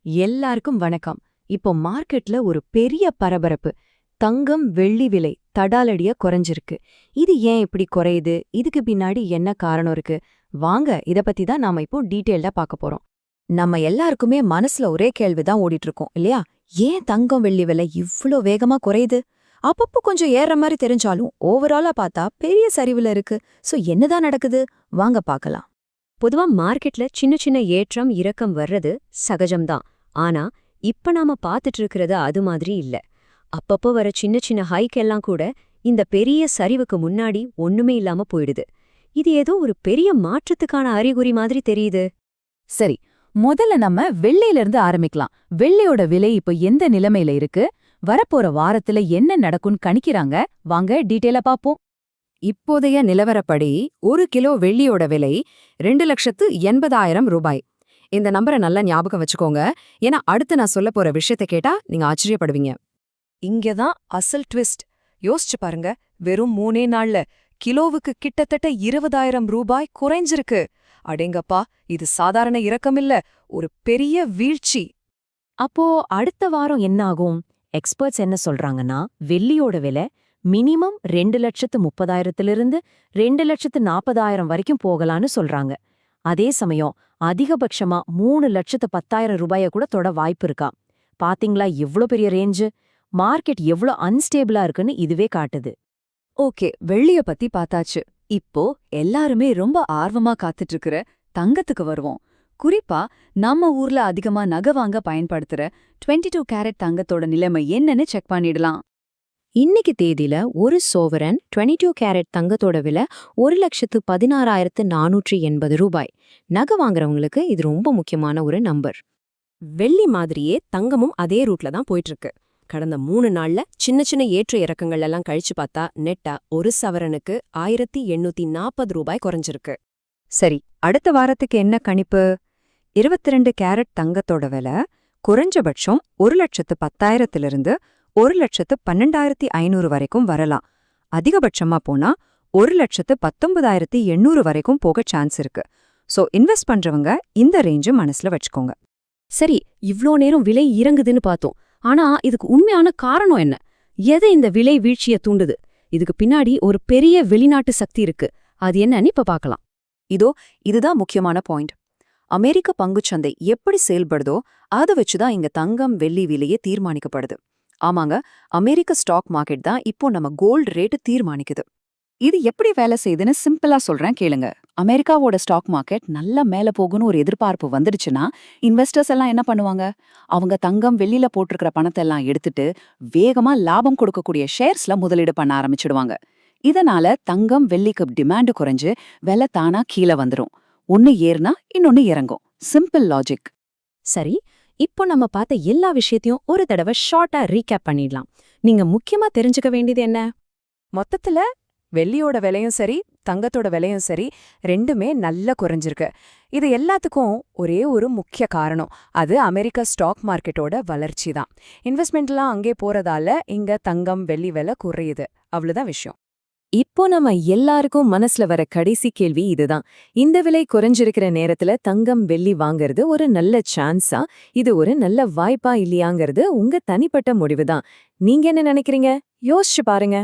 எல்லாருக்கும் வணக்கம். இப்போ மார்க்கெட்ல ஒரு பெரிய பரபரப்பு. தங்கம் வெள்ளி விலை தடாலடியா குறைஞ்சிருக்கு. இது ஏன் இப்படி குறையுது? இதுக்கு பின்னாடி என்ன காரணம் இருக்கு? வாங்க இத பத்தி தான் நாம இப்போ டீட்டெயில்டா பார்க்க போறோம். நம்ம எல்லாருக்குமே மனசுல ஒரே கேள்விதான் ஓடிட்டு இருக்கோம் இல்லையா? ஏன் தங்கம் வெள்ளி விலை இவ்ளோ வேகமா குறையுது? அப்பப்போ கொஞ்சம் ஏறுற மாதிரி தெரிஞ்சாலும் ஓவராலா பார்த்தா பெரிய சரிவுல இருக்கு. சோ என்னதான் நடக்குது? வாங்க பார்க்கலாம். பொதுவா மார்க்கெட்ல சின்ன சின்ன ஏற்றம் இறக்கம் வர்றது சகஜம்தான். ஆனா இப்ப நாம பாத்துட்டு இருக்கிறது அது மாதிரி இல்ல. அப்பப்போ வர சின்ன சின்ன ஹைக் எல்லாம் கூட இந்த பெரிய சரிவுக்கு முன்னாடி ஒண்ணுமே இல்லாம போயிடுது. இது ஏதோ ஒரு பெரிய மாற்றத்துக்கான அறிகுறி மாதிரி தெரியுது. சரி, முதல்ல நம்ம வெள்ளியில இருந்து ஆரம்பிக்கலாம். வெள்ளியோட விலை இப்ப எந்த நிலைமையில இருக்கு? வரப்போற வாரத்துல என்ன நடக்கும்னு கணிக்கிறாங்க? வாங்க டீட்டெயிலா பாப்போம். இப்போதைய நிலவரப்படி 1 கிலோ வெள்ளியோட விலை 2,80,000 ரூபாய். இந்த நம்பரை நல்லா ஞாபகம் வச்சுக்கோங்க. ஏன்னா அடுத்து நான் சொல்ல போற விஷயத்தை கேட்டா நீங்க ஆச்சரியப்படுவீங்க. இங்கதான் அசல் ட்விஸ்ட். யோசிச்சு பாருங்க, வெறும் 3 நாள்ல கிலோவுக்கு கிட்டத்தட்ட 20,000 ரூபாய் குறைஞ்சிருக்கு. அடேங்கப்பா, இது சாதாரண இறக்கமில்ல, ஒரு பெரிய வீழ்ச்சி. அப்போ அடுத்த வாரம் என்ன ஆகும்? எக்ஸ்பர்ட்ஸ் என்ன சொல்றாங்கன்னா, வெள்ளியோட விலை மினிமம் 2,30,000 2,40,000 வரைக்கும் போகலான்னு சொல்றாங்க. அதே சமயம் அதிகபட்சமா 3,10,000 ரூபாய கூட தொட வாய்ப்பு இருக்கா? பாத்தீங்களா எவ்ளோ பெரிய ரேஞ்சு? மார்க்கெட் எவ்ளோ அன்ஸ்டேபிளா இருக்குன்னு இதுவே காட்டுது. ஓகே, வெள்ளிய பத்தி பார்த்தாச்சு. இப்போ எல்லாருமே ரொம்ப ஆர்வமா காத்துட்டு இருக்கிற தங்கத்துக்கு வருவோம். குறிப்பா நம்ம ஊர்ல அதிகமா நகை வாங்க பயன்படுத்துற 22 கேரட் தங்கத்தோட நிலைமை என்னன்னு செக் பண்ணிடலாம். இன்னைக்கு தேதியில ஒரு சோவரன் 22 கேரட் தங்கத்தோட விலை 1,16,480 ரூபாய். நகை வாங்குறவங்களுக்கு இது ரொம்ப முக்கியமான ஒரு நம்பர். வெள்ளி மாதிரியே தங்கமும் அதே ரூட்ல தான் போயிட்டு இருக்கு. கடந்த 3 நாள்ல சின்ன சின்ன ஏற்ற இறக்கங்கள் எல்லாம் கழிச்சு பார்த்தா நெட்டா ஒரு சவரனுக்கு 1,840 ரூபாய் குறைஞ்சிருக்கு. சரி, அடுத்த வாரத்துக்கு என்ன கணிப்பு? 22 கேரட் தங்கத்தோட விலை குறைஞ்சபட்சம் 1,10,000 1,12,500 வரைக்கும் வரலாம். அதிகபட்சமா போனா 1,19,800 வரைக்கும் போக சான்ஸ் இருக்கு. சோ இன்வெஸ்ட் பண்றவங்க இந்த ரேஞ்சு மனசுல வச்சுக்கோங்க. சரி, இவ்ளோ நேரம் விலை இறங்குதுன்னு பார்த்தோம். ஆனா இதுக்கு உண்மையான காரணம் என்ன? எது இந்த விலை வீழ்ச்சிய தூண்டுது? இதுக்கு பின்னாடி ஒரு பெரிய வெளிநாட்டு சக்தி இருக்கு. அது என்னன்னு இப்ப பார்க்கலாம். இதுதான் முக்கியமான பாயிண்ட். அமெரிக்க பங்குச்சந்தை எப்படி செயல்படுதோ அதை வச்சுதான் இங்க தங்கம் வெள்ளி விலையே தீர்மானிக்கப்படுது. ஆமாங்க, அமெரிக்க ஸ்டாக் மார்க்கெட் தான் இப்போ நம்ம கோல்டு ரேட்டு தீர்மானிக்குது. இது எப்படி வேலை செய்யுதுன்னு சிம்பிளா சொல்றேன் கேளுங்க. அமெரிக்காவோட ஸ்டாக் மார்க்கெட் நல்லா மேல போகும்னு ஒரு எதிர்பார்ப்பு வந்துடுச்சுன்னா இன்வெஸ்டர்ஸ் எல்லாம் என்ன பண்ணுவாங்க? அவங்க தங்கம் வெள்ளியில போட்டிருக்கிற பணத்தை எல்லாம் எடுத்துட்டு வேகமா லாபம் கொடுக்கக்கூடிய ஷேர்ஸ்ல முதலீடு பண்ண ஆரம்பிச்சிடுவாங்க. இதனால தங்கம் வெள்ளிக்கு டிமாண்ட் குறைஞ்சு விலை தானா கீழே வந்துரும். ஒன்னு ஏறுனா இன்னொன்னு இறங்கும். Simple logic. சரி, இப்போ நம்ம பார்த்த எல்லா விஷயத்தையும் ஒரு தடவை ஷார்ட்டா ரீகேப் பண்ணிடலாம். நீங்க முக்கியமா தெரிஞ்சுக்க வேண்டியது என்ன? மொத்தத்துல வெள்ளியோட விலையும் சரி, தங்கத்தோட விலையும் சரி, ரெண்டுமே நல்லா குறைஞ்சிருக்கு. இது எல்லாத்துக்கும் ஒரே ஒரு முக்கிய காரணம். அது அமெரிக்க ஸ்டாக் மார்க்கெட்டோட வளர்ச்சி தான். இன்வெஸ்ட்மெண்ட்லாம் அங்கே போறதால இங்க தங்கம் வெள்ளி விலை குறையுது. அவ்வளவுதான் விஷயம். இப்போ நம்ம எல்லாருக்கும் மனசுல வர கடைசி கேள்வி இதுதான். இந்த விலை குறைஞ்சிருக்கிற நேரத்துல தங்கம் வெள்ளி வாங்கறது ஒரு நல்ல சான்ஸா? இது ஒரு நல்ல வாய்ப்பா இல்லையாங்கிறது உங்க தனிப்பட்ட முடிவுதான். நீங்க என்ன நினைக்கிறீங்க? யோசிச்சு பாருங்க.